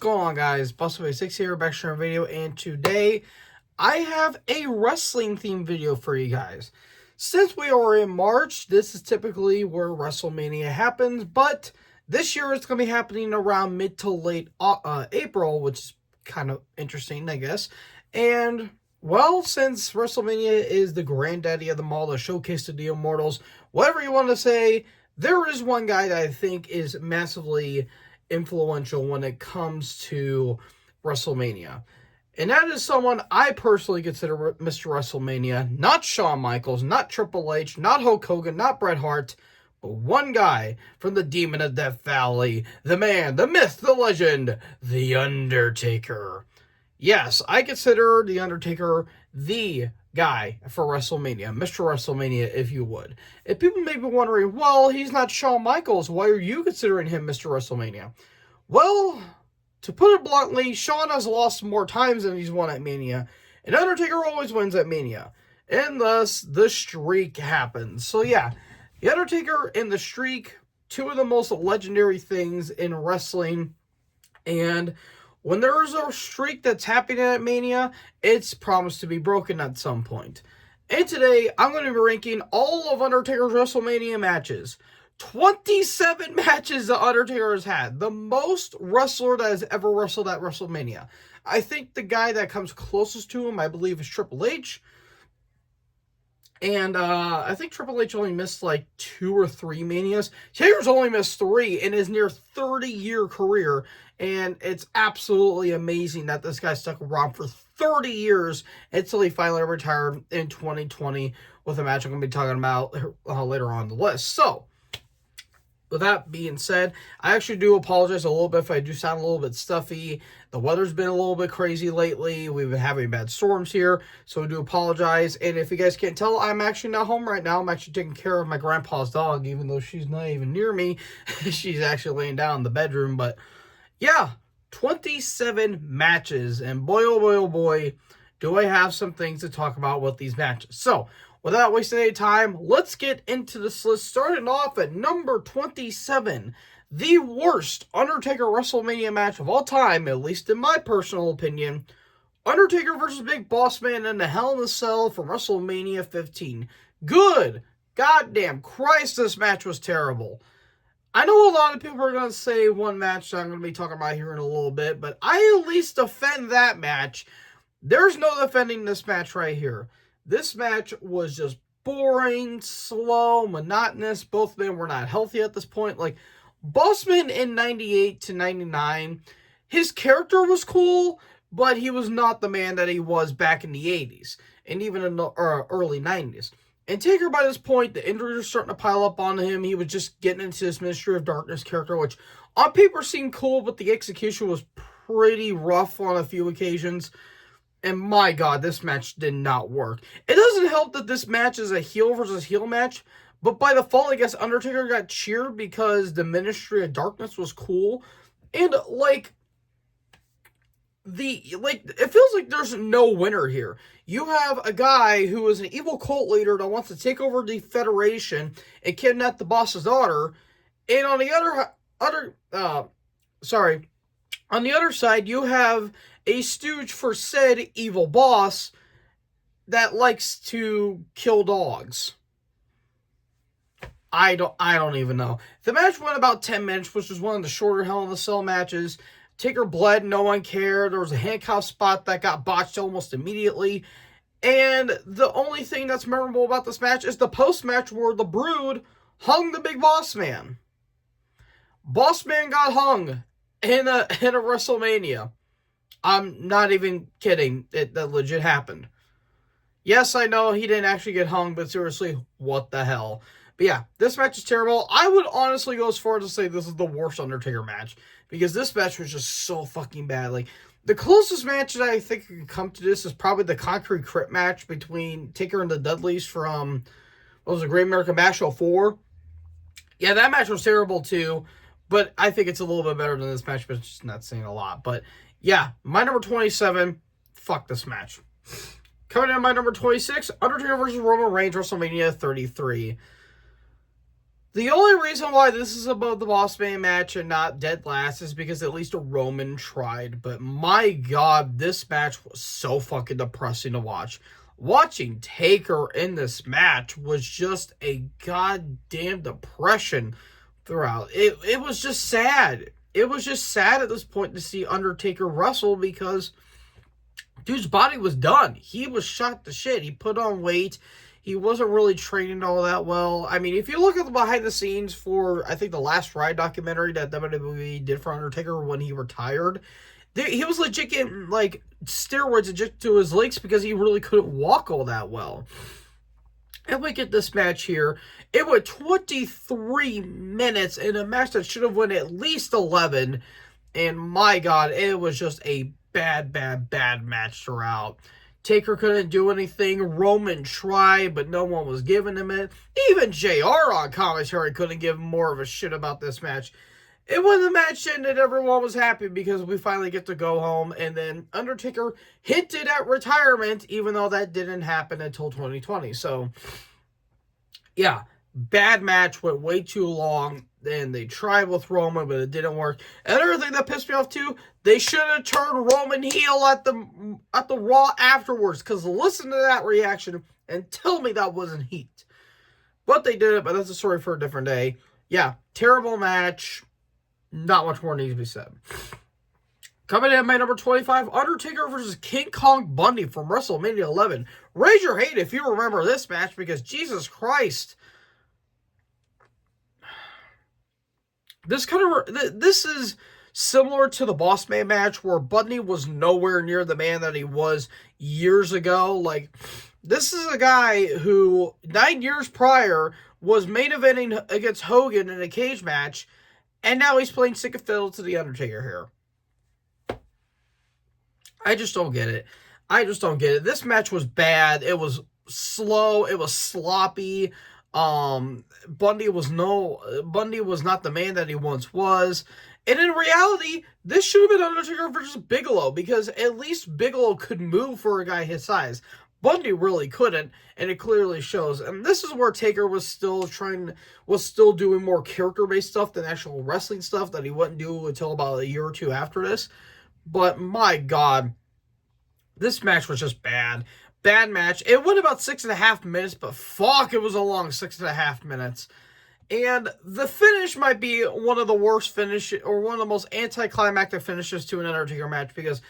going on, guys? Bustle6 here, back to another video, and today I have a wrestling themed video for you guys. Since we are in March, this is typically where Wrestlemania happens, but this year it's going to be happening around mid to late April, which is kind of interesting, I guess. And, well, since Wrestlemania is the granddaddy of them all, the showcase of the immortals, whatever you want to say, there is one guy that I think is massively influential when it comes to WrestleMania. And that is someone I personally consider Mr. WrestleMania. Not Shawn Michaels, not Triple H, not Hulk Hogan, not Bret Hart, but one guy from the Demon of Death Valley. The man, the myth, the legend, The Undertaker. Yes, I consider The Undertaker the guy for WrestleMania. Mr. WrestleMania, if you would. If people may be wondering, well, he's not Shawn Michaels. Why are you considering him Mr. WrestleMania? Well, to put it bluntly, Shawn has lost more times than he's won at Mania. And Undertaker always wins at Mania. And thus, the streak happens. So yeah, The Undertaker and the streak, two of the most legendary things in wrestling. And when there's a streak that's happening at Mania, it's promised to be broken at some point. And today, I'm going to be ranking all of Undertaker's WrestleMania matches. 27 matches the Undertaker has had. The most wrestler that has ever wrestled at WrestleMania. I think the guy that comes closest to him, I believe, is Triple H. And I think Triple H only missed like 2 or 3 Manias. Taker's only missed 3 in his near 30-year career. And it's absolutely amazing that this guy stuck around for 30 years until he finally retired in 2020 with a match I'm going to be talking about later on the list. So, with that being said, I actually do apologize a little bit if I do sound a little bit stuffy. The weather's been a little bit crazy lately. We've been having bad storms here, so I do apologize. And if you guys can't tell, I'm actually not home right now. I'm actually taking care of my grandpa's dog, even though she's not even near me. She's actually laying down in the bedroom. But yeah, 27 matches. And boy, oh boy, oh boy, do I have some things to talk about with these matches. So, without wasting any time, let's get into this list. Starting off at number 27, the worst Undertaker WrestleMania match of all time, at least in my personal opinion. Undertaker versus Big Boss Man in the Hell in a Cell from WrestleMania 15. Good goddamn Christ, this match was terrible. I know a lot of people are going to say one match that I'm going to be talking about here in a little bit, but I at least defend that match. There's no defending this match right here. This match was just boring, slow, monotonous. Both men were not healthy at this point. Like, Bossman in 98 to 99, his character was cool, but he was not the man that he was back in the 80s and even in the early 90s. And Taker, by this point, the injuries were starting to pile up on him. He was just getting into this Ministry of Darkness character, which on paper seemed cool, but the execution was pretty rough on a few occasions. And my God, this match did not work. It doesn't help that this match is a heel versus heel match, but by default, I guess Undertaker got cheered because the Ministry of Darkness was cool. And, it feels like there's no winner here. You have a guy who is an evil cult leader that wants to take over the Federation and kidnap the boss's daughter. And on the on the other side, you have a stooge for said evil boss that likes to kill dogs. I don't even know. The match went about 10 minutes, which was one of the shorter Hell in a Cell matches. Taker bled, no one cared. There was a handcuff spot that got botched almost immediately. And the only thing that's memorable about this match is the post-match where the Brood hung the Big Boss Man. Boss Man got hung in a WrestleMania. I'm not even kidding. That legit happened. Yes, I know he didn't actually get hung, but seriously, what the hell? But yeah, this match is terrible. I would honestly go as far as to say this is the worst Undertaker match, because this match was just so fucking bad. Like, the closest match that I think can come to this is probably the Concrete Crypt match between Taker and the Dudleys from, what was it, Great American Bash 04? Yeah, that match was terrible too, but I think it's a little bit better than this match, but it's just not saying a lot. But yeah, my number 27, fuck this match. Coming in at my number 26, Undertaker versus Roman Reigns, WrestleMania 33. The only reason why this is above the Boss Man match and not dead last is because at least a Roman tried. But my God, this match was so fucking depressing to watch. Watching Taker in this match was just a goddamn depression throughout. It was just sad. It was just sad at this point to see Undertaker wrestle because dude's body was done. He was shot to shit. He put on weight. He wasn't really training all that well. I mean, if you look at the behind the scenes for, I think, the Last Ride documentary that WWE did for Undertaker when he retired, he was legit getting, like, steroids injected to his legs because he really couldn't walk all that well. And we get this match here. It went 23 minutes in a match that should have went at least 11. And my God, it was just a bad match throughout. Taker couldn't do anything. Roman tried, but no one was giving him it. Even JR on commentary couldn't give more of a shit about this match. And when the match ended, everyone was happy because we finally get to go home. And then Undertaker hinted at retirement, even though that didn't happen until 2020. So, yeah, bad match, went way too long. And they tried with Roman, but it didn't work. Another thing that pissed me off too, they should have turned Roman heel at the Raw afterwards. Because listen to that reaction and tell me that wasn't heat. But they did it, but that's a story for a different day. Yeah, terrible match. Not much more needs to be said. Coming in at my number 25, Undertaker versus King Kong Bundy from WrestleMania 11. Raise your hand if you remember this match because Jesus Christ. This is similar to the Boss Man match where Bundy was nowhere near the man that he was years ago. Like, this is a guy who 9 years prior was main eventing against Hogan in a cage match, and now he's playing sick of fiddle to the Undertaker here. I just don't get it. This match was bad. It was slow. It was sloppy. Bundy was not the man that he once was. And in reality, this should have been Undertaker versus Bigelow because at least Bigelow could move for a guy his size. Bundy really couldn't, and it clearly shows. And this is where Taker was still doing more character-based stuff than actual wrestling stuff that he wouldn't do until about a year or two after this. But my God, this match was just bad. Bad match. It went about 6.5 minutes, but fuck, it was a long 6.5 minutes. And the finish might be one of the worst finishes, or one of the most anticlimactic finishes to an Undertaker match, because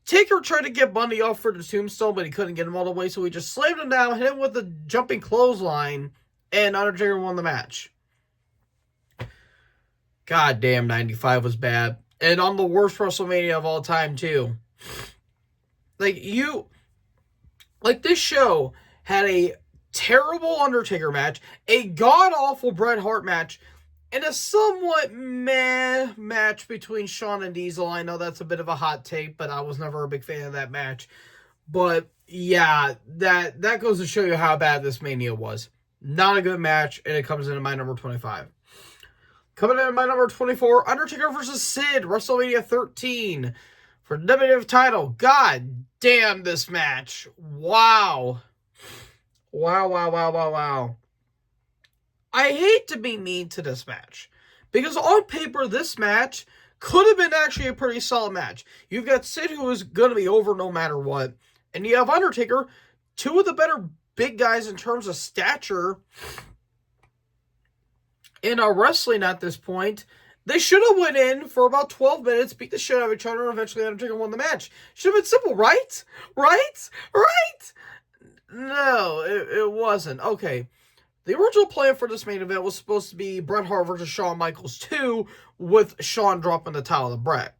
Taker tried to get Bundy off for the tombstone, but he couldn't get him all the way, so he just slammed him down, hit him with the jumping clothesline, and Undertaker won the match. God damn, 95 was bad. And on the worst WrestleMania of all time, too. This show had a terrible Undertaker match, a god-awful Bret Hart match, and a somewhat meh match between Shawn and Diesel. I know that's a bit of a hot take, but I was never a big fan of that match. But yeah, that goes to show you how bad this Mania was. Not a good match, and it comes in at my number 25. Coming in at my number 24, Undertaker versus Sid, WrestleMania 13. For the WWE title. God damn this match. Wow. Wow. I hate to be mean to this match. Because on paper, this match could have been actually a pretty solid match. You've got Sid, who is going to be over no matter what. And you have Undertaker, two of the better big guys in terms of stature in wrestling at this point. They should have went in for about 12 minutes, beat the shit out of each other, and eventually Undertaker won the match. Should have been simple, right? Right? No, it wasn't. Okay. The original plan for this main event was supposed to be Bret Hart versus Shawn Michaels 2, with Shawn dropping the title to Bret.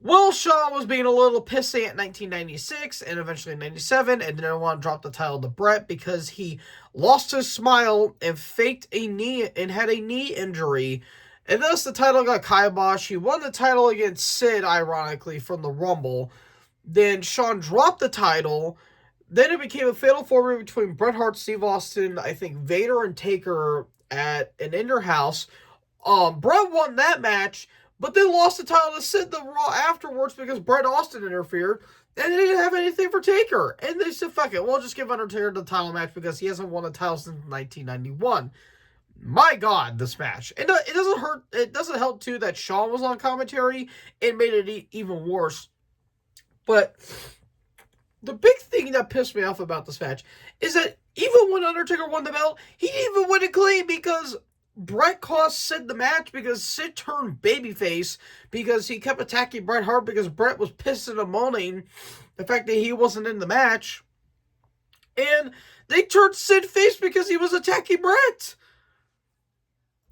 Well, Shawn was being a little pissy at 1996 and eventually 97 and didn't want to drop the title to Bret because he lost his smile and faked a knee and had a knee injury. And thus the title got kiboshed. He won the title against Sid, ironically, from the Rumble. Then Shawn dropped the title. Then it became a fatal four-way between Bret Hart, Steve Austin, I think Vader, and Taker at an Inner House. Bret won that match, but they lost the title to Sid the Raw afterwards because Bret Austin interfered, and they didn't have anything for Taker. And they said, fuck it, we'll just give Undertaker the title match because he hasn't won a title since 1991. My God, this match. And it doesn't hurt. It doesn't help, too, that Shawn was on commentary. It made it even worse. But the big thing that pissed me off about this match is that even when Undertaker won the belt, he didn't even win it clean because Bret cost Sid the match because Sid turned babyface because he kept attacking Bret Hart because Bret was pissing and moaning the fact that he wasn't in the match. And they turned Sid face because he was attacking Bret.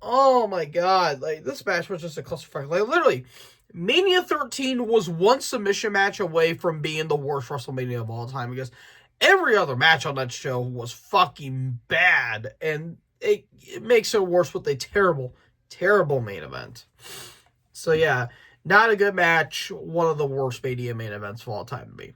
Oh my God. Like, this match was just a clusterfuck. Like, literally, Mania 13 was one submission match away from being the worst WrestleMania of all time because every other match on that show was fucking bad. And it makes it worse with a terrible, terrible main event. So, yeah, not a good match. One of the worst Mania main events of all time to me.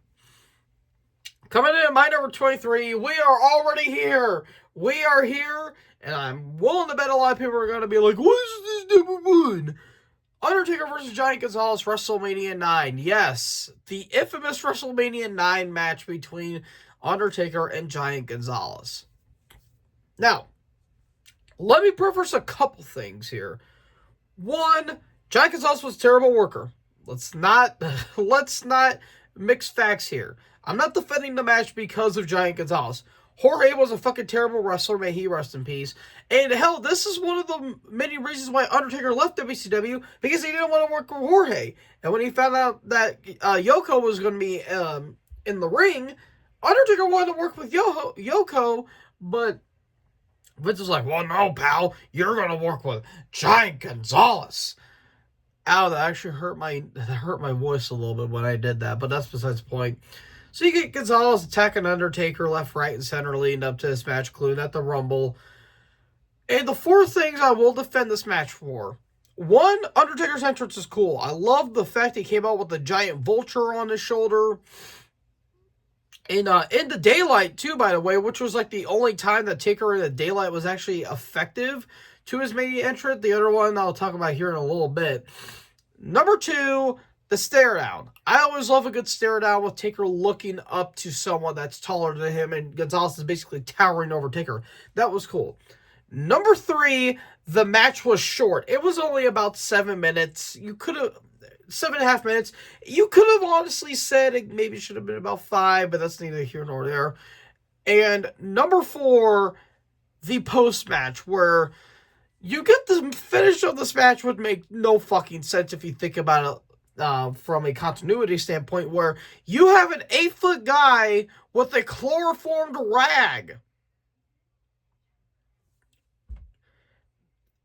Coming in at my number 23, we are already here. We are here, and I'm willing to bet a lot of people are going to be like, what is this number one? Undertaker versus Giant Gonzalez, WrestleMania 9. Yes, the infamous WrestleMania 9 match between Undertaker and Giant Gonzalez. Now, let me preface a couple things here. One, Giant Gonzalez was a terrible worker. Let's not mix facts here. I'm not defending the match because of Giant Gonzalez. Jorge was a fucking terrible wrestler. May he rest in peace. And hell, this is one of the many reasons why Undertaker left WCW, because he didn't want to work with Jorge. And when he found out that Yoko was going to be in the ring, Undertaker wanted to work with Yoko, but Vince was like, well, no, pal, you're going to work with Giant Gonzalez. Ow, that actually hurt my voice a little bit when I did that, but that's besides the point. So you get Gonzalez attacking Undertaker left, right, and center leading up to this match, including at the Rumble. And the four things I will defend this match for. One, Undertaker's entrance is cool. I love the fact he came out with the giant vulture on his shoulder. And in the daylight, too, by the way, which was like the only time that Taker in the daylight was actually effective to his main entrant. The other one I'll talk about here in a little bit. Number two, the stare down. I always love a good stare down with Taker looking up to someone that's taller than him, and Gonzalez is basically towering over Taker. That was cool. Number three, the match was short. It was only about 7 minutes. 7.5 minutes. You could have honestly said it maybe should have been about 5, but that's neither here nor there. And number four, the post-match, where you get the finish of this match would make no fucking sense if you think about it from a continuity standpoint, where you have an 8-foot guy with a chloroformed rag.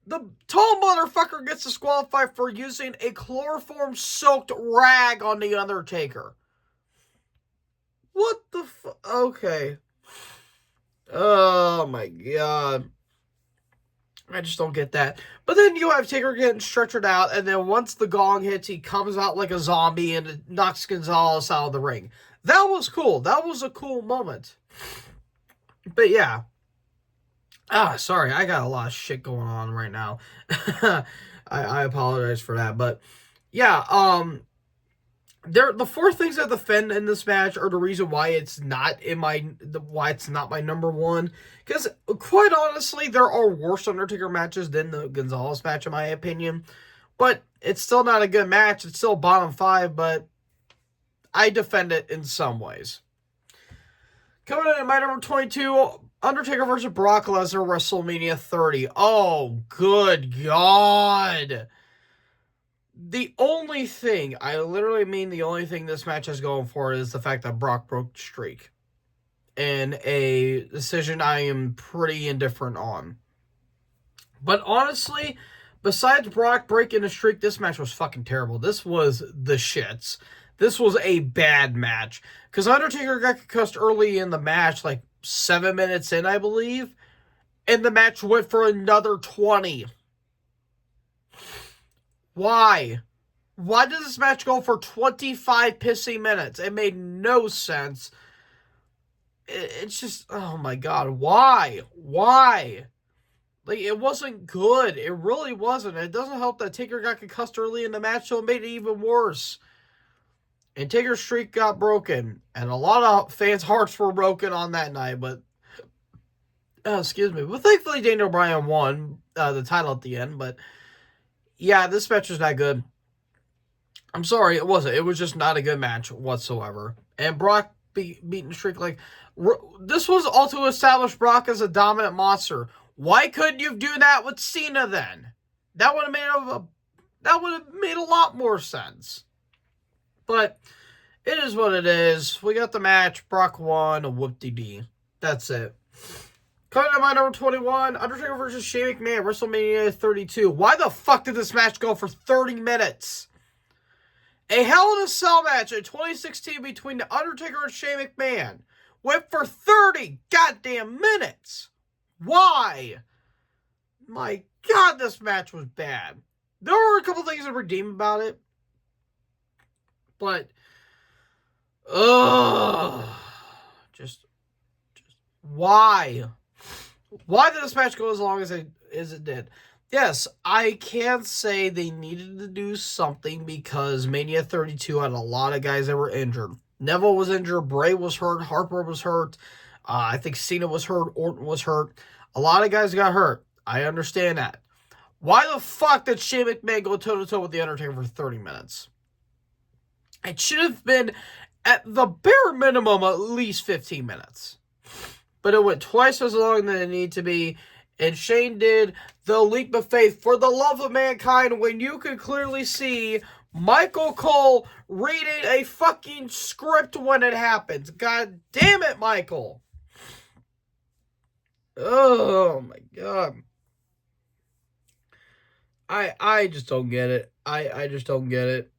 The tall motherfucker gets disqualified for using a chloroform-soaked rag on The Undertaker. What the fuck? Okay. Oh my God. I just don't get that. But then you have Taker getting stretchered out, and then once the gong hits, he comes out like a zombie and knocks Gonzalez out of the ring. That was cool. That was a cool moment. But yeah. Sorry, I got a lot of shit going on right now. I apologize for that. But yeah, the four things I defend in this match are the reason why it's not my number one. Because quite honestly, there are worse Undertaker matches than the Gonzalez match in my opinion. But it's still not a good match. It's still bottom 5, but I defend it in some ways. Coming in at my number 22, Undertaker versus Brock Lesnar, WrestleMania 30. Oh, good God. The only thing, I literally mean the only thing this match has going for it is the fact that Brock broke the streak. And a decision I am pretty indifferent on. But honestly, besides Brock breaking the streak, this match was fucking terrible. This was the shits. This was a bad match. Because Undertaker got concussed early in the match, like 7 minutes in, I believe. And the match went for another 20. Why? Why did this match go for 25 pissy minutes? It made no sense. It's just, oh my God, why? Why? Like, it wasn't good. It really wasn't. It doesn't help that Taker got concussed early in the match, so it made it even worse. And Taker's streak got broken. And a lot of fans' hearts were broken on that night, but Excuse me. But thankfully, Daniel Bryan won the title at the end. But yeah, this match was not good. I'm sorry, it wasn't. It was just not a good match whatsoever. And Brock beating Streak, like, this was all to establish Brock as a dominant monster. Why couldn't you do that with Cena then? That would have made a lot more sense. But it is what it is. We got the match. Brock won. A whoop-de-dee. That's it. Coming to my number 21, Undertaker versus Shane McMahon, WrestleMania 32. Why the fuck did this match go for 30 minutes? A Hell in a Cell match in 2016 between The Undertaker and Shane McMahon went for 30 goddamn minutes. Why? My God, this match was bad. There were a couple things to redeem about it. But, just why? Why did this match go as long as it did? Yes, I can say they needed to do something because Mania 32 had a lot of guys that were injured. Neville was injured, Bray was hurt, Harper was hurt, I think Cena was hurt, Orton was hurt. A lot of guys got hurt. I understand that. Why the fuck did Shane McMahon go toe-to-toe with The Undertaker for 30 minutes? It should have been, at the bare minimum, at least 15 minutes. But it went twice as long as it needed to be. And Shane did the leap of faith for the love of mankind when you could clearly see Michael Cole reading a fucking script when it happens. God damn it, Michael. Oh, my God. I just don't get it. I just don't get it.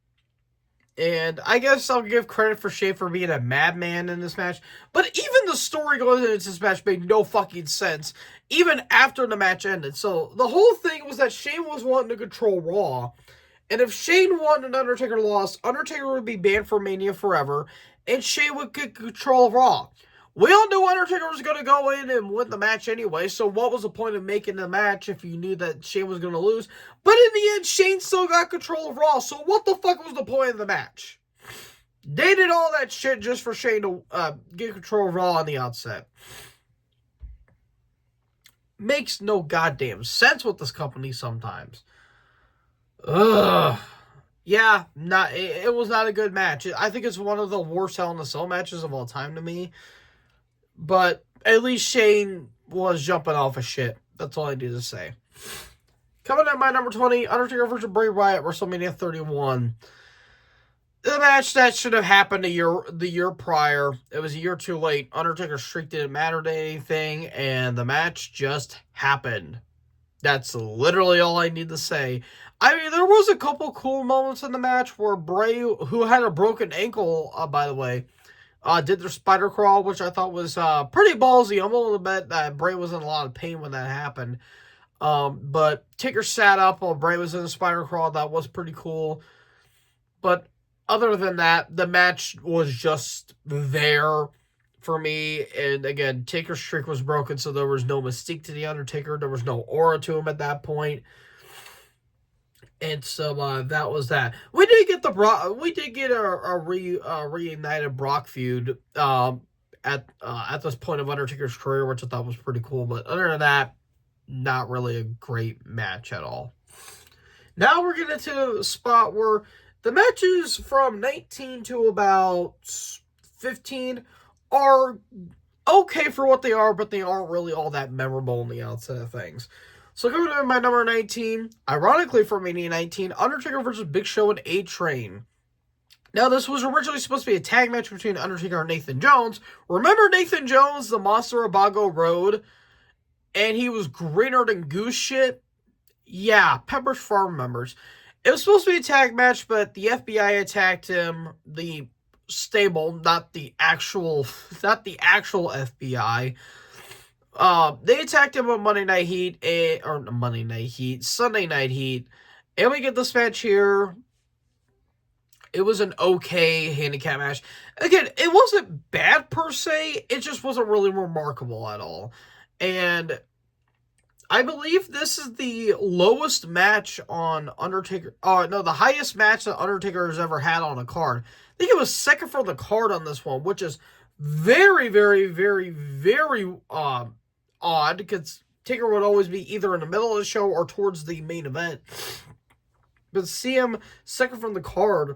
And I guess I'll give credit for Shane for being a madman in this match. But even the story going into this match made no fucking sense. Even after the match ended. So the whole thing was that Shane was wanting to control Raw. And if Shane won and Undertaker lost, Undertaker would be banned from Mania forever. And Shane would get control of Raw. We all knew Undertaker was going to go in and win the match anyway, so what was the point of making the match if you knew that Shane was going to lose? But in the end, Shane still got control of Raw, so what the fuck was the point of the match? They did all that shit just for Shane to get control of Raw on the outset. Makes no goddamn sense with this company sometimes. Ugh. Yeah, it was not a good match. I think it's one of the worst Hell in a Cell matches of all time to me. But at least Shane was jumping off of shit. That's all I need to say. Coming at my number 20, Undertaker versus Bray Wyatt, WrestleMania 31. The match that should have happened the year prior. It was a year too late. Undertaker's streak didn't matter to anything, and the match just happened. That's literally all I need to say. I mean, there was a couple cool moments in the match where Bray, who had a broken ankle, by the way, did their spider crawl, which I thought was pretty ballsy. I'm willing to bet that Bray was in a lot of pain when that happened. But Taker sat up while Bray was in the spider crawl. That was pretty cool. But other than that, the match was just there for me. And again, Taker's streak was broken, so there was no mystique to The Undertaker. There was no aura to him at that point. And so that was that. We did get a reunited Brock feud at this point of Undertaker's career, which I thought was pretty cool. But other than that, not really a great match at all. Now we're getting to the spot where the matches from 19 to about 15 are okay for what they are, but they aren't really all that memorable on the outside of things. So coming to my number 19, ironically for Mania 19, Undertaker versus Big Show and A-Train. Now this was originally supposed to be a tag match between Undertaker and Nathan Jones. Remember Nathan Jones, the Monster of Bago Road? And he was greener than goose shit? Yeah, Pepper's Farm members. It was supposed to be a tag match, but the FBI attacked him. The stable, not the actual FBI. They attacked him on Sunday Night Heat, and we get this match here. It was an okay handicap match. Again, it wasn't bad per se, it just wasn't really remarkable at all. And I believe this is the lowest match on Undertaker. The highest match that Undertaker has ever had on a card. I think it was second for the card on this one, which is very, very, very, very odd because Taker would always be either in the middle of the show or towards the main event. But to see him second from the card,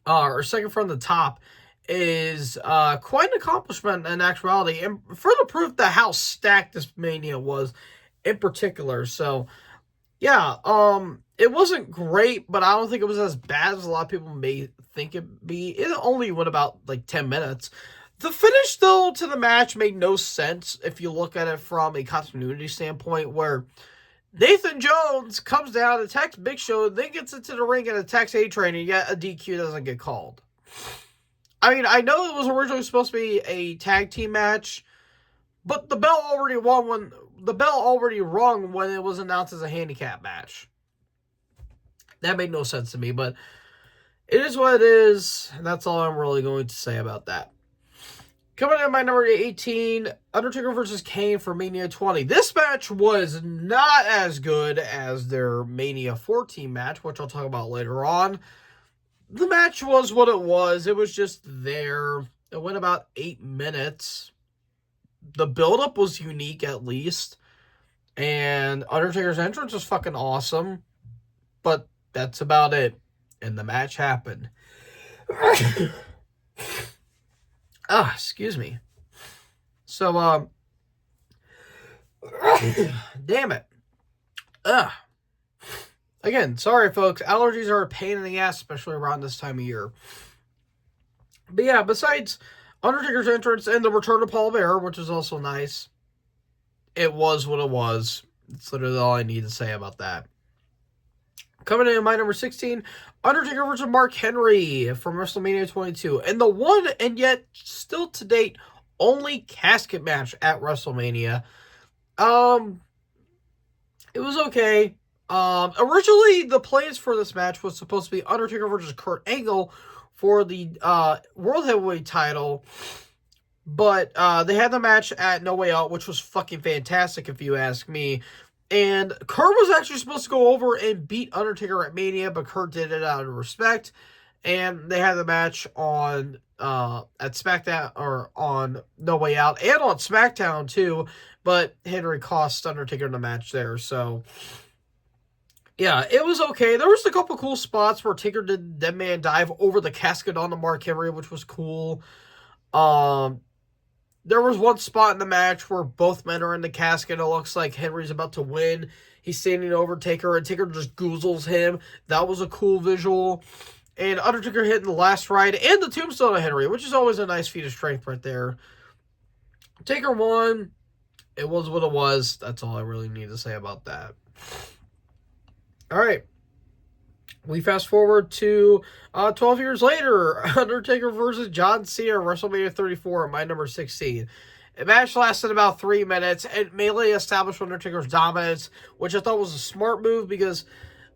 or second from the top, is quite an accomplishment in actuality, and further proof that how stacked this Mania was in particular. So, yeah, it wasn't great, but I don't think it was as bad as a lot of people may think it'd be. It only went about like 10 minutes. The finish, though, to the match made no sense if you look at it from a continuity standpoint, where Nathan Jones comes down, attacks Big Show, then gets into the ring and attacks A-Train, and yet a DQ doesn't get called. I mean, I know it was originally supposed to be a tag team match, but the bell already rung when it was announced as a handicap match. That made no sense to me, but it is what it is, and that's all I'm really going to say about that. Coming in at my number 18, Undertaker versus Kane for Mania 20. This match was not as good as their Mania 14 match, which I'll talk about later on. The match was what it was. It was just there. It went about 8 minutes. The build-up was unique, at least. And Undertaker's entrance was fucking awesome. But that's about it. And the match happened. Excuse me. So, damn it. Again, sorry, folks. Allergies are a pain in the ass, especially around this time of year. But yeah, besides Undertaker's entrance and the return of Paul Bearer, which is also nice, it was what it was. That's literally all I need to say about that. Coming in at my number 16, Undertaker versus Mark Henry from WrestleMania 22. And the one, and yet still to date, only casket match at WrestleMania. It was okay. Originally, the plans for this match was supposed to be Undertaker versus Kurt Angle for the World Heavyweight title. But they had the match at No Way Out, which was fucking fantastic, if you ask me. And Kurt was actually supposed to go over and beat Undertaker at Mania, but Kurt did it out of respect. And they had the match on at SmackDown, or on No Way Out, and on SmackDown too. But Henry cost Undertaker the match there, so yeah, it was okay. There was a couple cool spots where Taker did Dead Man Dive over the casket on the Mark Henry, which was cool. There was one spot in the match where both men are in the casket. It looks like Henry's about to win. He's standing over Taker, and Taker just goozles him. That was a cool visual. And Undertaker hitting the last ride and the tombstone of Henry, which is always a nice feat of strength right there. Taker won. It was what it was. That's all I really need to say about that. All right. We fast forward to 12 years later, Undertaker versus John Cena, WrestleMania 34, my number 16. The match lasted about 3 minutes and mainly established Undertaker's dominance, which I thought was a smart move because,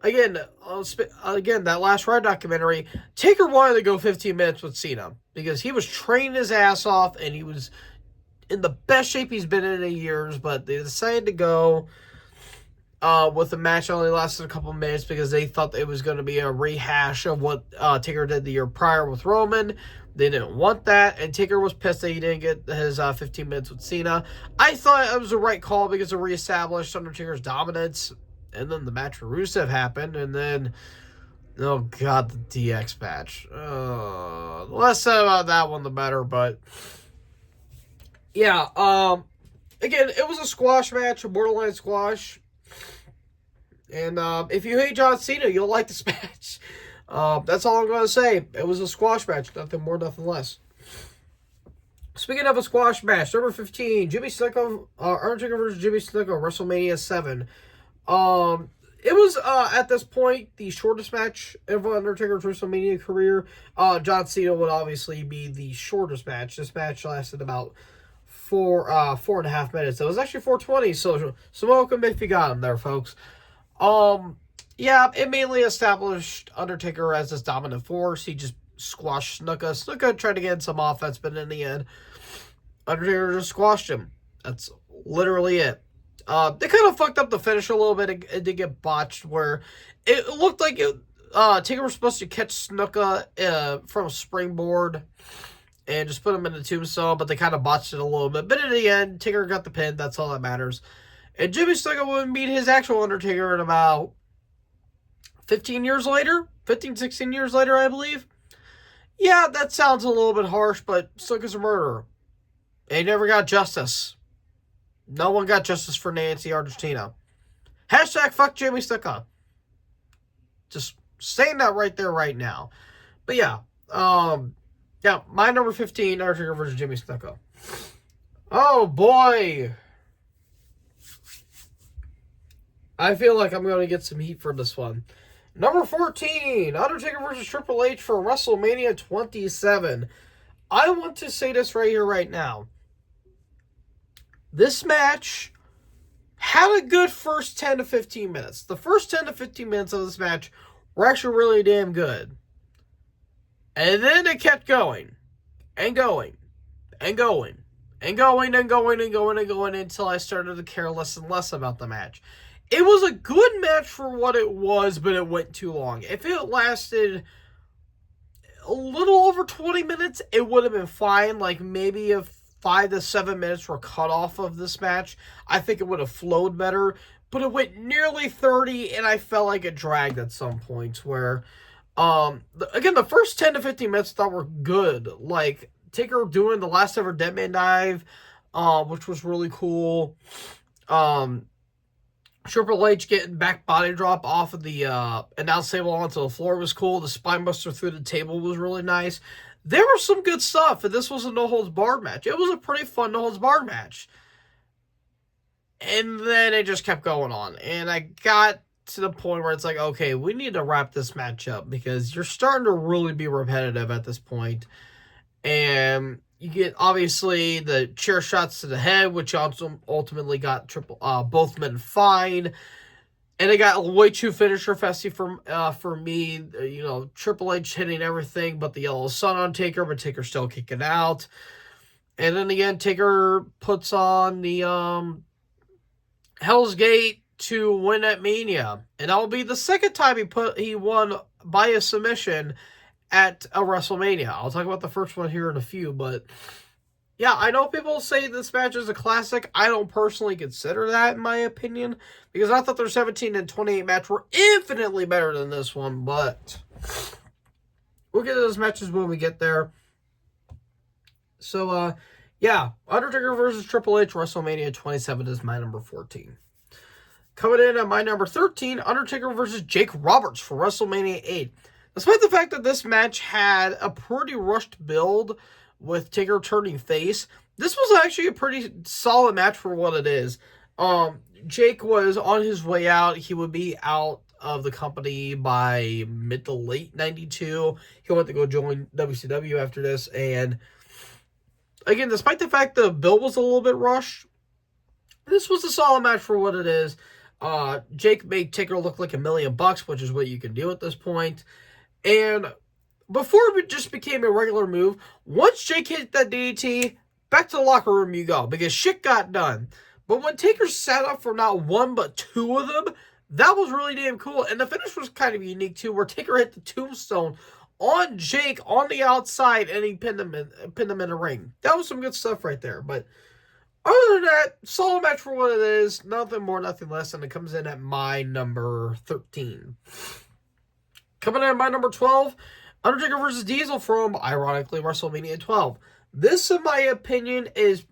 again, that Last Ride documentary, Taker wanted to go 15 minutes with Cena because he was training his ass off and he was in the best shape he's been in years, but they decided to go with the match only lasted a couple minutes because they thought it was going to be a rehash of what Taker did the year prior with Roman. They didn't want that, and Taker was pissed that he didn't get his 15 minutes with Cena. I thought it was the right call because it reestablished Undertaker's dominance, and then the match with Rusev happened, and then, oh god, the DX match. The less said about that one, the better, but yeah, again, it was a squash match, a borderline squash. And if you hate John Cena, you'll like this match. That's all I'm going to say. It was a squash match. Nothing more, nothing less. Speaking of a squash match, number 15, Jimmy Snuka, Undertaker versus Jimmy Snuka, WrestleMania 7. It was, at this point, the shortest match of Undertaker's WrestleMania career. John Cena would obviously be the shortest match. This match lasted about 4.5 minutes. It was actually 4:20, so welcome if you got him there, folks. Yeah, it mainly established Undertaker as this dominant force. He just squashed Snuka. Snuka tried to get some offense, but in the end, Undertaker just squashed him. That's literally it. They kind of fucked up the finish a little bit. It did get botched where it looked like Taker was supposed to catch Snuka from a springboard, and just put him in the tombstone, but they kind of botched it a little bit. But in the end, Taker got the pin. That's all that matters. And Jimmy Snuka would meet his actual Undertaker in about 15 years later. 15, 16 years later, I believe. Yeah, that sounds a little bit harsh, but Snuka's a murderer. He never got justice. No one got justice for Nancy Argentina. Hashtag fuck Jimmy Snuka. Just saying that right there, right now. But yeah, my number 15, Undertaker versus Jimmy Snuka. Oh boy. I feel like I'm going to get some heat for this one. Number 14, Undertaker versus Triple H for WrestleMania 27. I want to say this right here, right now. This match had a good first 10 to 15 minutes. The first 10 to 15 minutes of this match were actually really damn good. And then it kept going. And going. And going. And going and going and going and going until I started to care less and less about the match. It was a good match for what it was, but it went too long. If it lasted a little over 20 minutes, it would have been fine. Like maybe if 5 to 7 minutes were cut off of this match, I think it would have flowed better. But it went nearly 30, and I felt like it dragged at some points where, again, the first 10 to 15 minutes I thought were good. Like, Taker doing the last ever Deadman Dive, which was really cool. Triple H getting back body drop off of the announce table onto the floor was cool. The spinebuster through the table was really nice. There was some good stuff, and this was a no-holds-barred match. It was a pretty fun no-holds-barred match. And then it just kept going on. And I got to the point where it's like, okay, we need to wrap this match up because you're starting to really be repetitive at this point. And you get, obviously, the chair shots to the head, which ultimately got both men fine. And it got way too finisher festy for me. You know, Triple H hitting everything but the yellow sun on Taker, but Taker still kicking out. And then again, Taker puts on the Hell's Gate to win at Mania. And that will be the second time he won by a submission at a WrestleMania. I'll talk about the first one here in a few, but yeah, I know people say this match is a classic. I don't personally consider that, in my opinion, because I thought their 17 and 28 match were infinitely better than this one, but we'll get to those matches when we get there. So, yeah, Undertaker versus Triple H, WrestleMania 27 is my number 14. Coming in at my number 13, Undertaker versus Jake Roberts for WrestleMania 8. Despite the fact that this match had a pretty rushed build with Taker turning face, this was actually a pretty solid match for what it is. Jake was on his way out. He would be out of the company by mid to late 92. He went to go join WCW after this. And again, despite the fact the build was a little bit rushed, this was a solid match for what it is. Jake made Taker look like $1 million, which is what you can do at this point. And before it just became a regular move, once Jake hit that DDT, back to the locker room you go, because shit got done. But when Taker sat up for not one but two of them, that was really damn cool. And the finish was kind of unique too, where Taker hit the tombstone on Jake on the outside, and he pinned him in the ring. That was some good stuff right there. But other than that, solid match for what it is. Nothing more, nothing less, and it comes in at my number 13. Coming in at my number 12, Undertaker versus Diesel from, ironically, WrestleMania 12. This, in my opinion, is,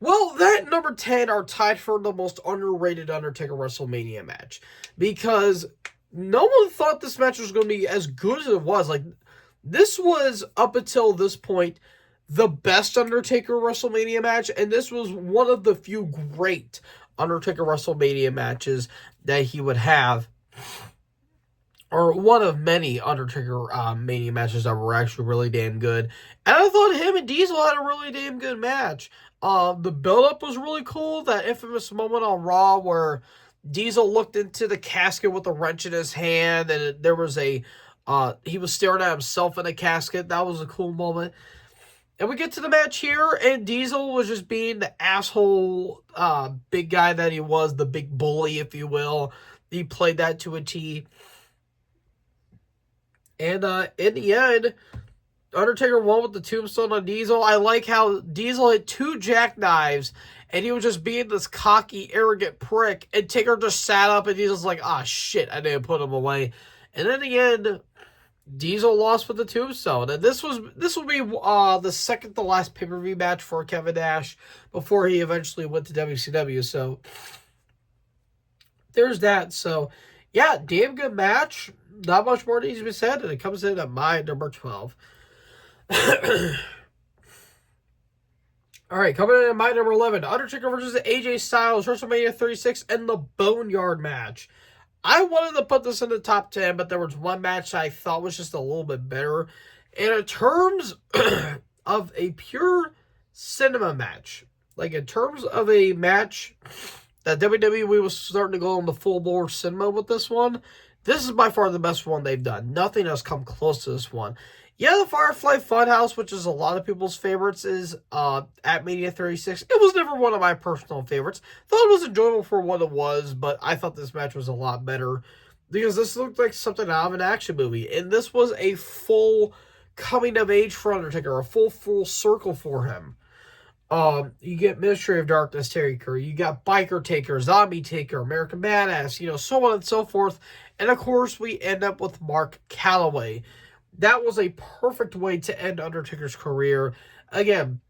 well, that and number 10 are tied for the most underrated Undertaker WrestleMania match. Because no one thought this match was going to be as good as it was. Like, this was, up until this point, the best Undertaker WrestleMania match. And this was one of the few great Undertaker WrestleMania matches that he would have. Or one of many Undertaker Mania matches that were actually really damn good. And I thought him and Diesel had a really damn good match. The build-up was really cool. That infamous moment on Raw where Diesel looked into the casket with a wrench in his hand. And there was he was staring at himself in a casket. That was a cool moment. And we get to the match here, and Diesel was just being the asshole big guy that he was. The big bully, if you will. He played that to a T. And in the end, Undertaker won with the tombstone on Diesel. I like how Diesel hit 2 jackknives, and he was just being this cocky, arrogant prick, and Taker just sat up, and Diesel's like, ah, shit, I didn't put him away. And in the end, Diesel lost with the tombstone. And this will be the second to last pay-per-view match for Kevin Nash before he eventually went to WCW. So there's that. So yeah, damn good match. Not much more needs to be said, and it comes in at my number 12. All right, coming in at my number 11, Undertaker versus AJ Styles, WrestleMania 36, and the Boneyard match. I wanted to put this in the top 10, but there was one match I thought was just a little bit better. And in terms of a pure cinema match, like in terms of a match that WWE was starting to go on the full bore cinema with this one, this is by far the best one they've done. Nothing has come close to this one. Yeah, the Firefly Funhouse, which is a lot of people's favorites, is at Mania 36. It was never one of my personal favorites. Thought it was enjoyable for what it was, but I thought this match was a lot better because this looked like something out of an action movie. And this was a full coming of age for Undertaker, a full circle for him. You get Ministry of Darkness Taker, you got Biker Taker, Zombie Taker, American Badass, so on and so forth. And of course, we end up with Mark Calloway. That was a perfect way to end Undertaker's career. Again,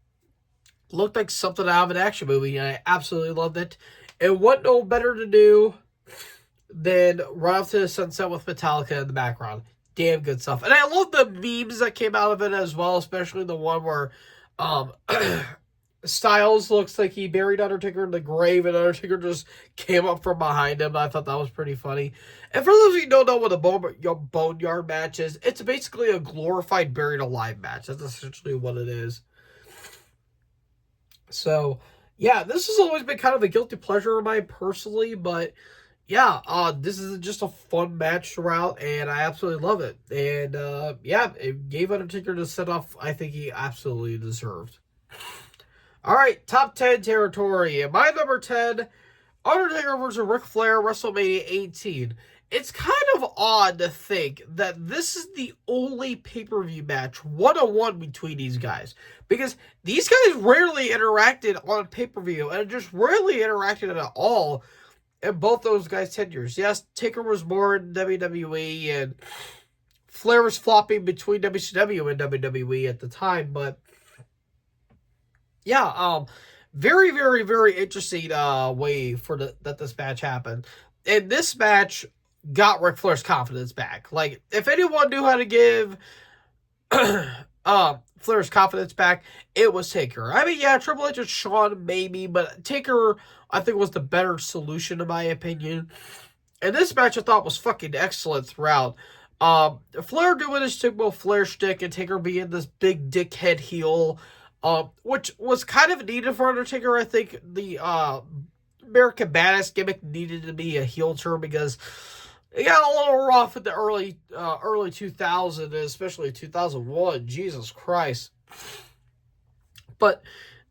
looked like something out of an action movie, and I absolutely loved it. And what no better to do than run off to the sunset with Metallica in the background. Damn good stuff. And I love the memes that came out of it as well, especially the one where Styles looks like he buried Undertaker in the grave, and Undertaker just came up from behind him. I thought that was pretty funny. And for those of you who don't know what a Boneyard match is, it's basically a glorified buried alive match. That's essentially what it is. So, yeah, this has always been kind of a guilty pleasure of mine personally, but yeah, this is just a fun match throughout, and I absolutely love it. And yeah, it gave Undertaker the set off I think he absolutely deserved. All right, top 10 territory. And my number 10, Undertaker versus Ric Flair, WrestleMania 18. It's kind of odd to think that this is the only pay-per-view match one-on-one between these guys. Because these guys rarely interacted on pay-per-view, and just rarely interacted at all in both those guys' tenures. Yes, Taker was more in WWE, and Flair was flopping between WCW and WWE at the time, but yeah, very, very, very interesting way for that this match happened. And this match got Ric Flair's confidence back. Like, if anyone knew how to give Flair's confidence back, it was Taker. I mean, yeah, Triple H and Shawn maybe, but Taker, I think, was the better solution in my opinion. And this match I thought was fucking excellent throughout. Flair doing his typical Flair shtick and Taker being this big dickhead heel, which was kind of needed for Undertaker. I think the American Badass gimmick needed to be a heel turn because it got a little rough in the early 2000s, and especially 2001. Jesus Christ. But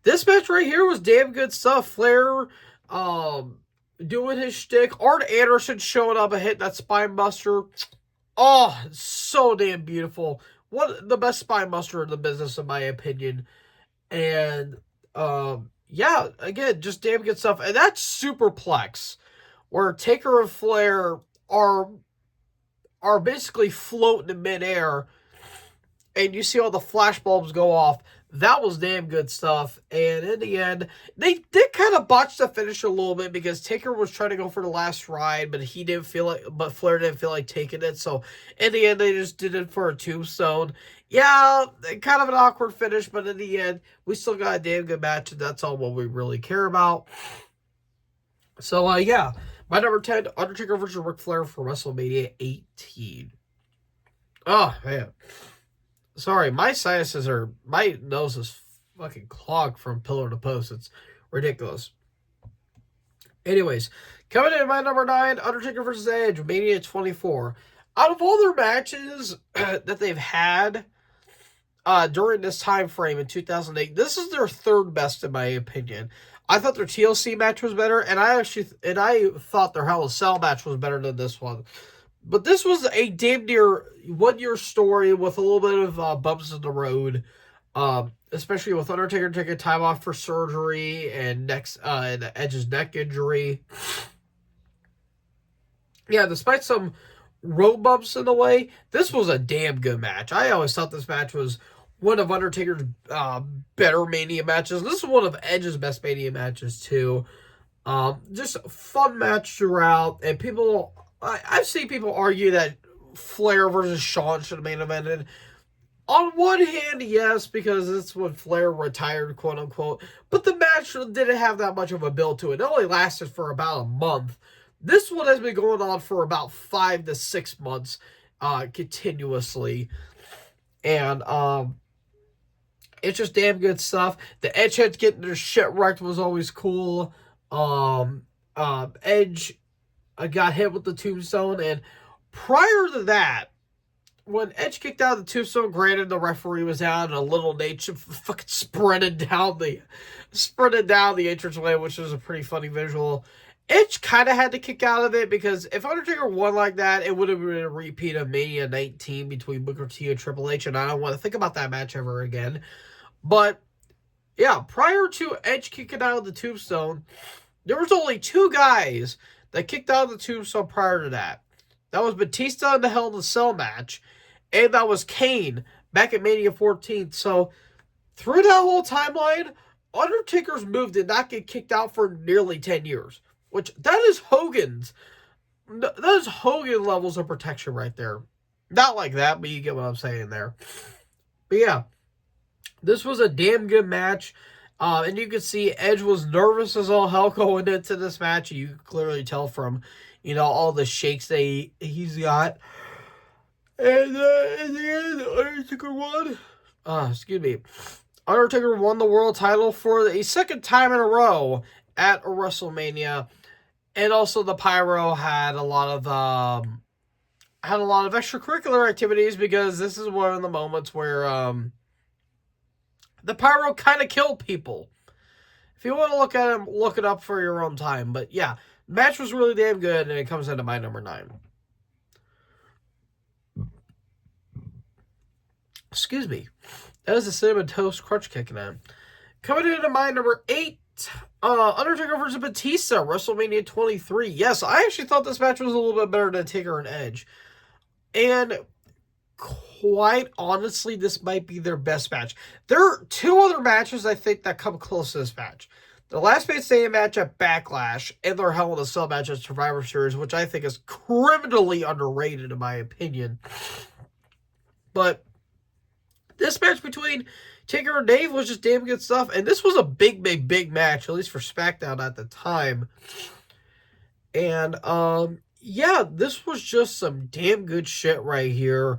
this match right here was damn good stuff. Flair doing his shtick. Arn Anderson showing up and hitting that spine buster. Oh, so damn beautiful. One the best spine buster in the business, in my opinion. And yeah, again, just damn good stuff. And that superplex where Taker and Flair are basically floating in midair, and you see all the flashbulbs go off. That was damn good stuff. And in the end, they did kind of botch the finish a little bit because Taker was trying to go for the last ride, but Flair didn't feel like taking it. So in the end, they just did it for a tombstone. Yeah, kind of an awkward finish, but in the end, we still got a damn good match, and that's all what we really care about. So yeah, my number 10, Undertaker versus Ric Flair for WrestleMania 18. Oh man. Sorry, my nose is fucking clogged from pillar to post. It's ridiculous. Anyways, coming in at my number 9, Undertaker versus Edge, Mania 24. Out of all their matches that they've had during this time frame in 2008, this is their third best in my opinion. I thought their TLC match was better, and I thought their Hell in a Cell match was better than this one. But this was a damn near 1 year story with a little bit of bumps in the road. Especially with Undertaker taking time off for surgery and and Edge's neck injury. Yeah, despite some road bumps in the way, this was a damn good match. I always thought this match was one of Undertaker's better Mania matches. This is one of Edge's best Mania matches too. Just a fun match throughout, and I've seen people argue that Flair versus Shawn should have main evented. On one hand, yes, because it's when Flair retired, quote unquote, but the match didn't have that much of a build to it. It only lasted for about a month. This one has been going on for about 5 to 6 months, continuously, and it's just damn good stuff. The Edgeheads getting their shit wrecked was always cool. Edge got hit with the tombstone, and prior to that, when Edge kicked out the tombstone, granted the referee was out, and a little Nate fucking sprinted down the entranceway, which was a pretty funny visual. Edge kind of had to kick out of it because if Undertaker won like that, it would have been a repeat of Mania 19 between Booker T and Triple H, and I don't want to think about that match ever again. But yeah, prior to Edge kicking out of the tombstone, there was only 2 guys that kicked out of the tombstone prior to that. That was Batista in the Hell in a Cell match, and that was Kane back at Mania 14. So, through that whole timeline, Undertaker's move did not get kicked out for nearly 10 years. Which, that is Hogan levels of protection right there. Not like that, but you get what I'm saying there. But yeah, this was a damn good match. And you can see Edge was nervous as all hell going into this match. You can clearly tell from, all the shakes that he's got. And in the end, Undertaker won. Undertaker won the world title for a second time in a row at Wrestlemania. And also the Pyro had a lot of extracurricular activities because this is one of the moments where the Pyro kind of killed people. If you want to look at him, look it up for your own time. But yeah, match was really damn good, and it comes into my number 9. Excuse me. That is the Cinnamon Toast Crunch kicking in. Coming into my number 8, Undertaker versus Batista, WrestleMania 23. Yes, I actually thought this match was a little bit better than Taker and Edge. And quite honestly, this might be their best match. There are 2 other matches I think that come close to this match. The Last Man Standing match at Backlash and their Hell in a Cell match at Survivor Series, which I think is criminally underrated in my opinion. But this match between Taker and Dave was just damn good stuff. And this was a big, big, big match, at least for SmackDown at the time. And, yeah, this was just some damn good shit right here.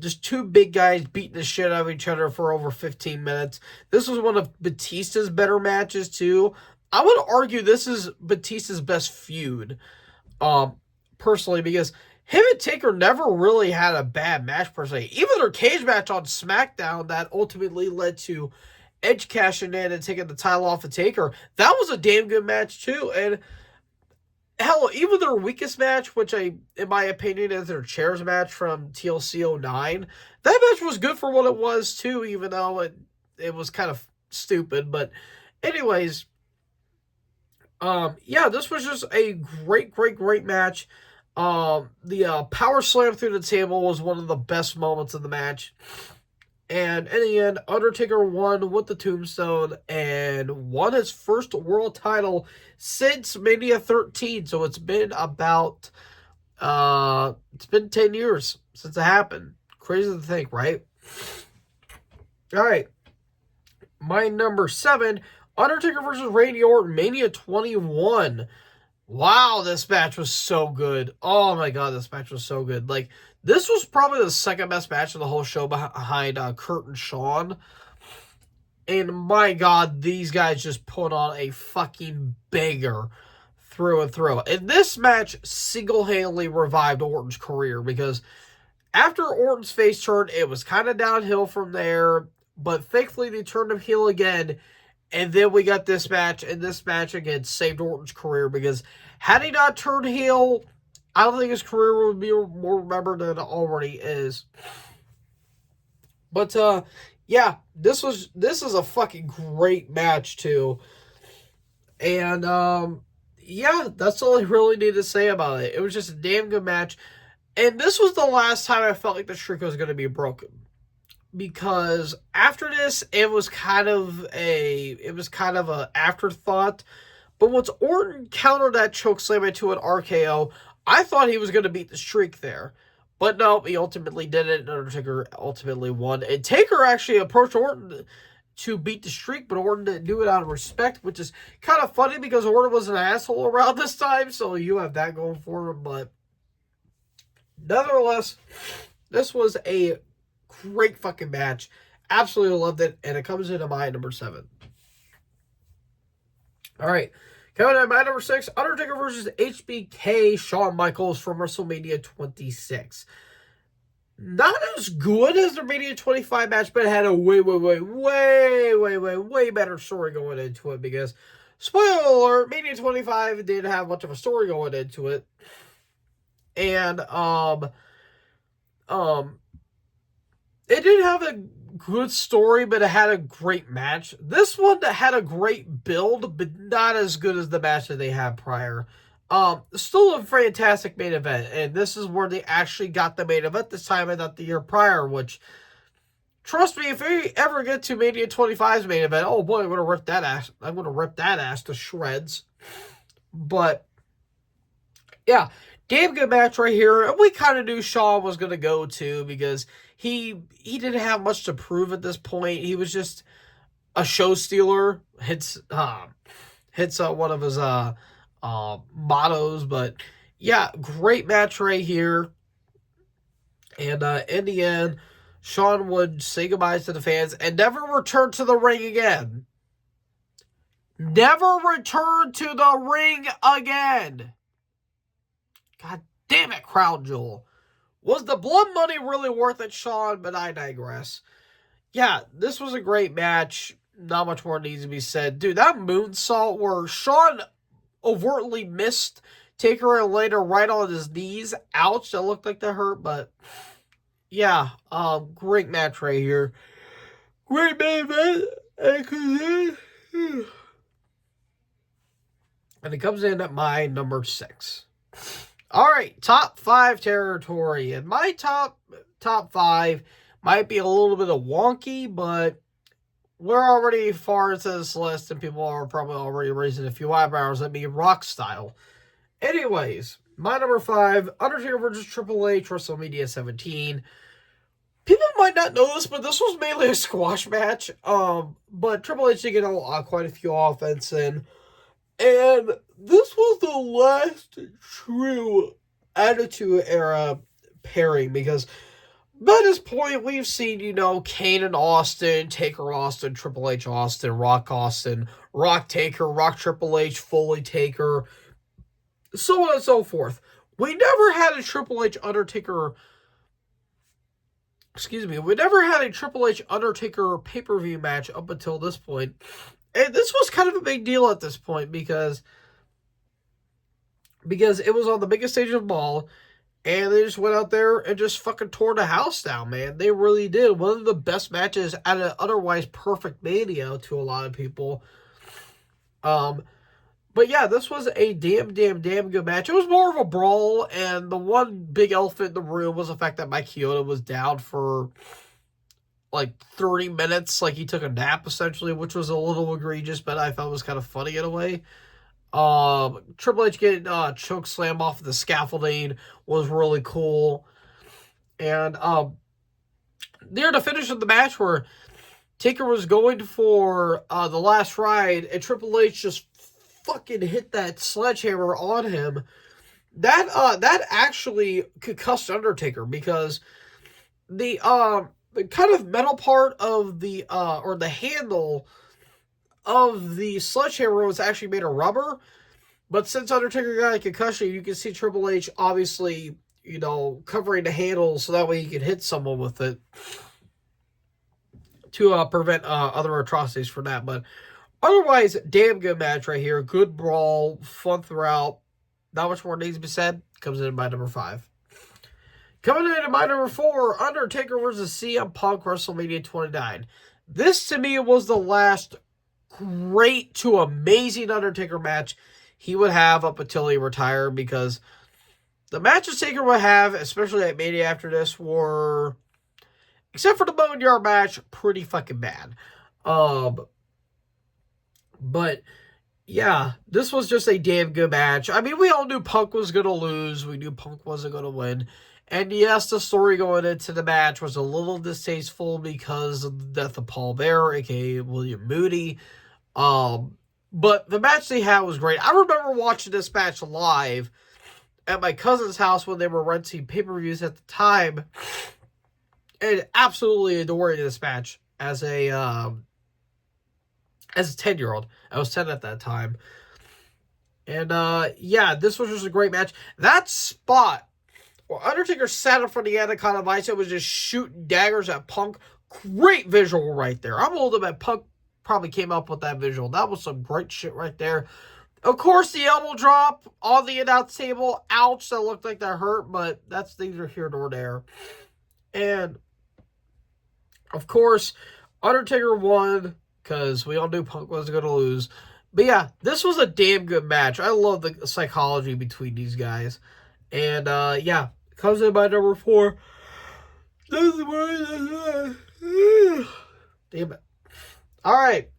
Just 2 big guys beating the shit out of each other for over 15 minutes. This was one of Batista's better matches, too. I would argue this is Batista's best feud, personally, because him and Taker never really had a bad match, per se. Even their cage match on SmackDown that ultimately led to Edge cashing in and taking the title off of Taker, that was a damn good match, too. And hell, even their weakest match, which in my opinion is their chairs match from TLC 09, that match was good for what it was too, even though it was kind of stupid. But anyways, yeah, this was just a great, great, great match. The power slam through the table was one of the best moments of the match. And in the end, Undertaker won with the tombstone and won his first world title since Mania 13. So it's been about, it's been 10 years since it happened. Crazy to think, right? All right. My number 7, Undertaker versus Randy Orton, Mania 21. Wow, this match was so good. Oh my God, this match was so good. Like, this was probably the second best match of the whole show behind Kurt and Shawn. And my God, these guys just put on a fucking banger through and through. And this match single-handedly revived Orton's career because after Orton's face turn, it was kind of downhill from there. But thankfully, they turned him heel again. And then we got this match, and this match again saved Orton's career because had he not turned heel, I don't think his career would be more remembered than it already is. But yeah, this is a fucking great match too. And yeah, that's all I really need to say about it. It was just a damn good match. And this was the last time I felt like the streak was going to be broken. Because after this, it was kind of a afterthought. But once Orton countered that chokeslam into an RKO, I thought he was going to beat the streak there. But no, he ultimately did it, and Undertaker ultimately won. And Taker actually approached Orton to beat the streak, but Orton didn't do it out of respect, which is kind of funny because Orton was an asshole around this time, so you have that going for him. But nonetheless, this was a great fucking match. Absolutely loved it, and it comes into my number 7. All right. Coming in my number 6, Undertaker versus HBK Shawn Michaels from WrestleMania 26. Not as good as the Mania 25 match, but it had a way better story going into it because, spoiler alert, Mania 25 didn't have much of a story going into it. And, it didn't have a good story, but it had a great match. This one had a great build, but not as good as the match that they had prior. Still a fantastic main event, and this is where they actually got the main event this time and not the year prior, which, trust me, if we ever get to Mania 25's main event, oh boy, I'm going to rip that ass to shreds. But, yeah, damn good match right here, and we kind of knew Shawn was going to go too, because he didn't have much to prove at this point. He was just a show stealer, hits one of his mottos, but yeah, great match right here. And in the end, Shawn would say goodbye to the fans and never return to the ring again. Never return to the ring again. God damn it, Crown Jewel. Was the blood money really worth it, Shawn? But I digress. Yeah, this was a great match. Not much more needs to be said. Dude, that moonsault where Shawn overtly missed Taker and later right on his knees. Ouch, that looked like that hurt, but yeah, great match right here. Great main event. And it comes in at my number 6. All right, top 5 territory. And my top 5 might be a little bit of wonky, but we're already far into this list, and people are probably already raising a few eyebrows at me rock style. Anyways, my number 5, Undertaker versus Triple H, WrestleMania 17. People might not know this, but this was mainly a squash match. But Triple H did get quite a few offense in. And this was the last true Attitude Era pairing because by this point we've seen, Kane and Austin, Taker Austin, Triple H Austin, Rock Taker, Rock Triple H, Foley Taker, so on and so forth. We never had a Triple H Undertaker pay-per-view match up until this point. And this was kind of a big deal at this point because it was on the biggest stage of them all, and they just went out there and just fucking tore the house down, man. They really did. One of the best matches at an otherwise perfect Mania to a lot of people. But yeah, this was a damn good match. It was more of a brawl, and the one big elephant in the room was the fact that Mike Chioda was down for like 30 minutes, like he took a nap essentially, which was a little egregious, but I thought it was kind of funny in a way. Triple H getting choke slam off of the scaffolding was really cool. And near the finish of the match where Taker was going for the last ride and Triple H just fucking hit that sledgehammer on him, that actually concussed Undertaker because the kind of metal part of the or the handle of the sledgehammer was actually made of rubber. But since Undertaker got a concussion, you can see Triple H obviously, covering the handle so that way he could hit someone with it to prevent other atrocities from that. But otherwise, damn good match right here. Good brawl, fun throughout. not much more needs to be said. Comes in at my number 5. Coming in at my number 4, Undertaker versus CM Punk, WrestleMania 29. This, to me, was the last great to amazing Undertaker match he would have up until he retired, because the matches Taker would have, especially at Mania after this, were, except for the Boneyard match, pretty fucking bad. But yeah, this was just a damn good match. I mean, we all knew Punk was going to lose. We knew Punk wasn't going to win. And yes, the story going into the match was a little distasteful because of the death of Paul Bearer, a.k.a. William Moody. But the match they had was great. I remember watching this match live at my cousin's house when they were renting pay-per-views at the time, and absolutely adoring this match as a 10-year-old. I was 10 at that time. And, yeah, this was just a great match. That spot where Undertaker sat in front of the Anaconda Vice and was just shooting daggers at Punk, great visual right there. I'm old enough, Punk probably came up with that visual. That was some great shit right there. Of course, the elbow drop on the announce table. Ouch, that looked like that hurt, but that's neither here nor there. And, of course, Undertaker won, because we all knew Punk was going to lose. But yeah, this was a damn good match. I love the psychology between these guys. And, yeah, comes in by number 4. Damn it. All right.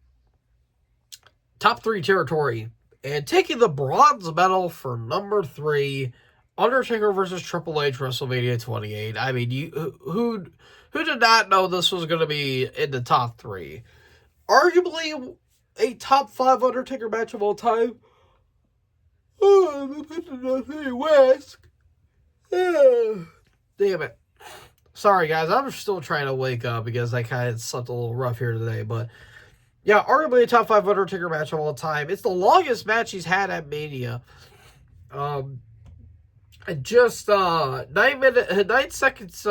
Top 3 territory. And taking the bronze medal for number 3, Undertaker versus Triple H, WrestleMania 28. I mean, who did not know this was going to be in the top 3? Arguably a top 5 Undertaker match of all time. Oh, I'm putting nothing West. Damn it. Sorry, guys. I'm still trying to wake up because I kind of slept a little rough here today. But, yeah, arguably a top 5 Undertaker match of all time. It's the longest match he's had at Mania. Just 9 seconds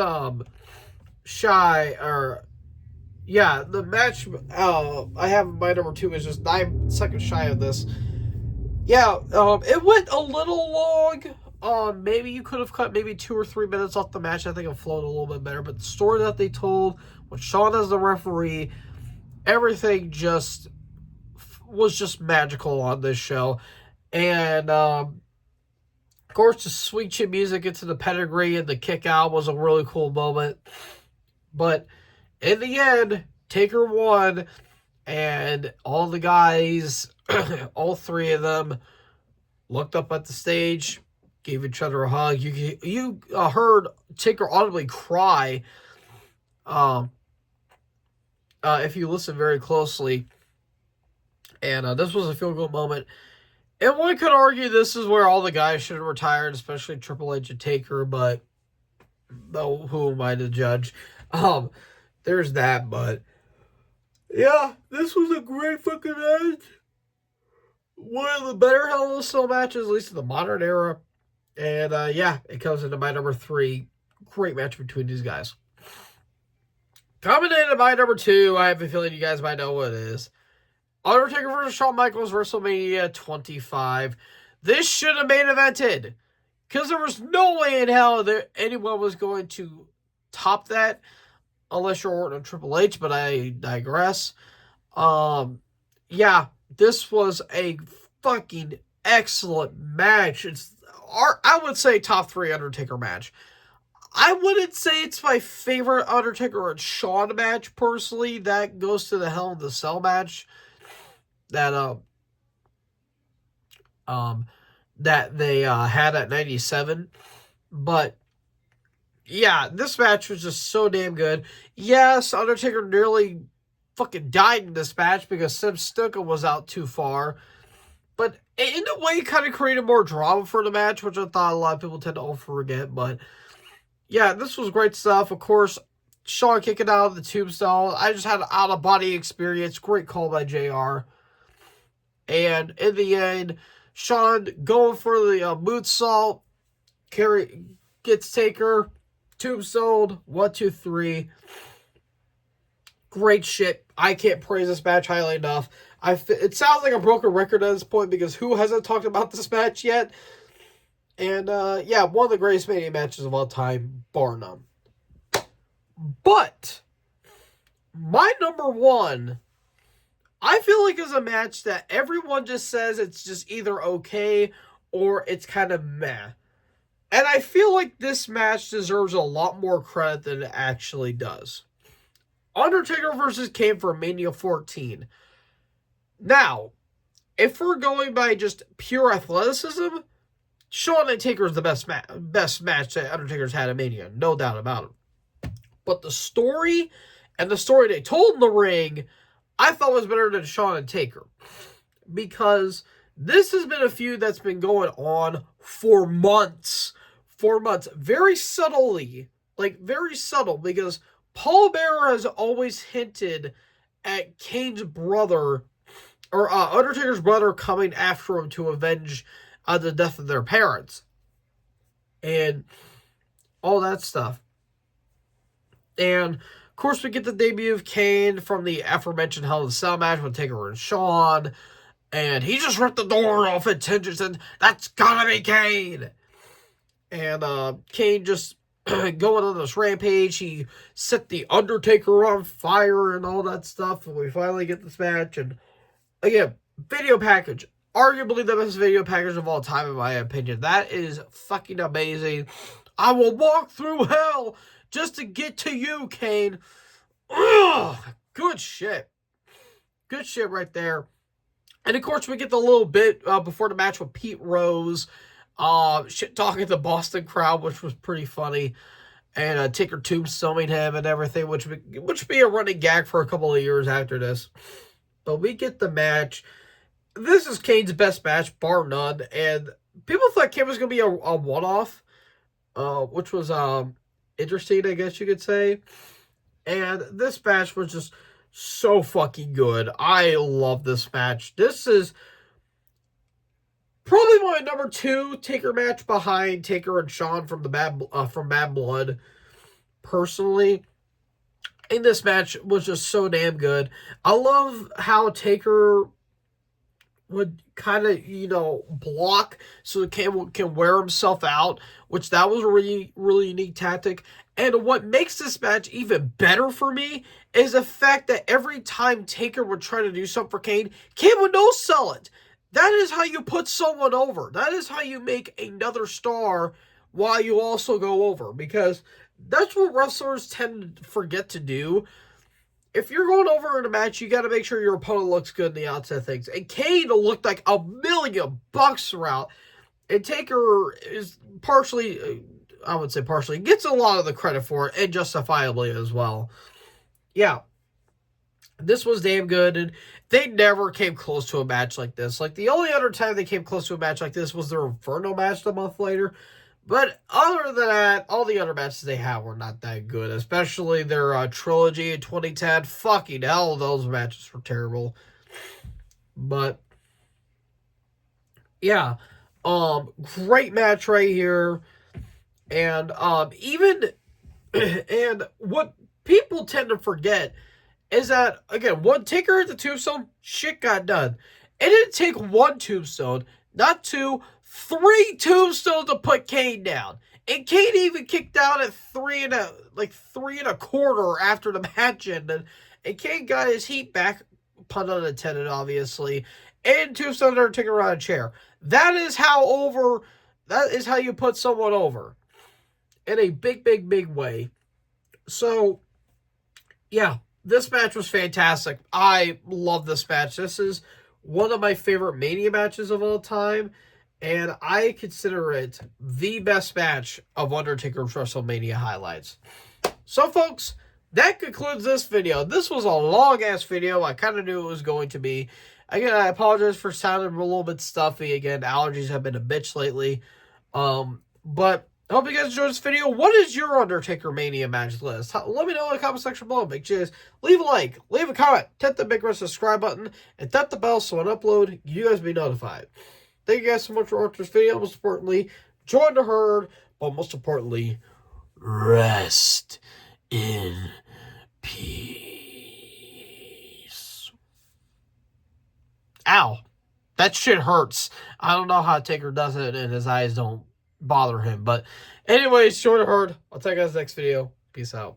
shy, or... Yeah, the match I have my number 2 is just 9 seconds shy of this. Yeah, it went a little long. Maybe you could have cut maybe 2 or 3 minutes off the match. I think it flowed a little bit better. But the story that they told with Shawn as the referee, everything was just magical on this show. And, of course, the sweet chin music into the pedigree and the kick out was a really cool moment. But in the end, Taker won, and all the guys, all 3 of them, looked up at the stage, gave each other a hug. You heard Taker audibly cry, if you listen very closely. And this was a feel-good moment. And one could argue this is where all the guys should have retired, especially Triple H and Taker, but who am I to judge? There's that, but yeah, this was a great fucking match. One of the better Hell in a Cell matches, at least in the modern era. And yeah, it comes into my number 3. Great match between these guys. Coming in at my number 2, I have a feeling you guys might know what it is. Undertaker versus Shawn Michaels, WrestleMania 25. This should have main evented, because there was no way in hell that anyone was going to top that. Unless you're Orton and Triple H, but I digress. Yeah, this was a fucking excellent match. I would say top 3 Undertaker match. I wouldn't say it's my favorite Undertaker and Shawn match, personally. That goes to the Hell in the Cell match that they had at 97. But yeah, this match was just so damn good. Yes, Undertaker nearly fucking died in this match because Sim Snuka was out too far. But in a way, it kind of created more drama for the match, which I thought a lot of people tend to forget. But yeah, this was great stuff. Of course, Shawn kicking out of the tombstone. I just had an out-of-body experience. Great call by JR. And in the end, Shawn going for the moonsault. Gets Taker. Tombstone, 1, 2, 3. Great shit. I can't praise this match highly enough. It sounds like a broken record at this point, because who hasn't talked about this match yet? And, yeah, one of the greatest Mania matches of all time, bar none. But, my number one, I feel like is a match that everyone just says it's just either okay or it's kind of meh. And I feel like this match deserves a lot more credit than it actually does. Undertaker versus Kane for Mania 14. Now, if we're going by just pure athleticism, Shawn and Taker is the best match that Undertaker's had at Mania, no doubt about it. But the story and the story they told in the ring, I thought was better than Shawn and Taker. Because this has been a feud that's been going on for months. Very subtly. Like, very subtle. Because Paul Bearer has always hinted at Kane's brother, or Undertaker's brother, coming after him to avenge the death of their parents. And all that stuff. And, of course, we get the debut of Kane from the aforementioned Hell in a Cell match with Taker and Shawn. And he just ripped the door off at Tendrils and that's gotta be Kane. And Kane just going on this rampage. He set the Undertaker on fire and all that stuff. And we finally get this match. And again, video package. Arguably the best video package of all time, in my opinion. That is fucking amazing. I will walk through hell just to get to you, Kane. Ugh, good shit. Good shit right there. And of course, we get the little bit before the match with Pete Rose, shit talking the Boston crowd, which was pretty funny, and Taker tombstoning him and everything, which would be a running gag for a couple of years after this. But we get the match. This is Kane's best match, bar none, and people thought Kane was going to be a one-off, which was interesting, I guess you could say. And this match was just so fucking good. I love this match. This is probably my number 2 Taker match behind Taker and Shawn from Bad Blood. Personally, and this match was just so damn good. I love how Taker would kind of, block so Kane can wear himself out, which that was a really, really unique tactic. And what makes this match even better for me is the fact that every time Taker would try to do something for Kane, Kane would no-sell it. That is how you put someone over. That is how you make another star while you also go over. Because that's what wrestlers tend to forget to do. If you're going over in a match, you got to make sure your opponent looks good in the outset of things. And Kane looked like $1,000,000 throughout. And Taker is partially, I would say partially, gets a lot of the credit for it, and justifiably as well. Yeah. This was damn good, and they never came close to a match like this. Like, the only other time they came close to a match like this was their Inferno match a month later. But other than that, all the other matches they had were not that good. Especially their trilogy in 2010. Fucking hell, those matches were terrible. But, yeah. Great match right here. And, and what people tend to forget is that, again, one Taker at the tombstone, shit got done. It didn't take one tombstone, not 2, 3 tombstones to put Kane down. And Kane even kicked out at 3 1/4 after the match ended. And Kane got his heat back, pun unintended, obviously. And tombstone Undertaker on a chair. That is how you put someone over. In a big, big, big way. So, yeah. This match was fantastic. I love this match. This is one of my favorite Mania matches of all time. And I consider it the best match of Undertaker's WrestleMania highlights. So, folks, that concludes this video. This was a long-ass video. I kind of knew it was going to be. Again, I apologize for sounding a little bit stuffy. Again, allergies have been a bitch lately. But I hope you guys enjoyed this video. What is your Undertaker Mania match list? Let me know in the comment section below. Make sure you guys leave a like, leave a comment, tap the big red subscribe button, and tap the bell so when I upload, you guys be notified. Thank you guys so much for watching this video. Most importantly, join the herd, but most importantly, rest in peace. Ow. That shit hurts. I don't know how Taker does it and his eyes don't bother him. But anyways, short of heard, I'll take you guys next video. Peace out.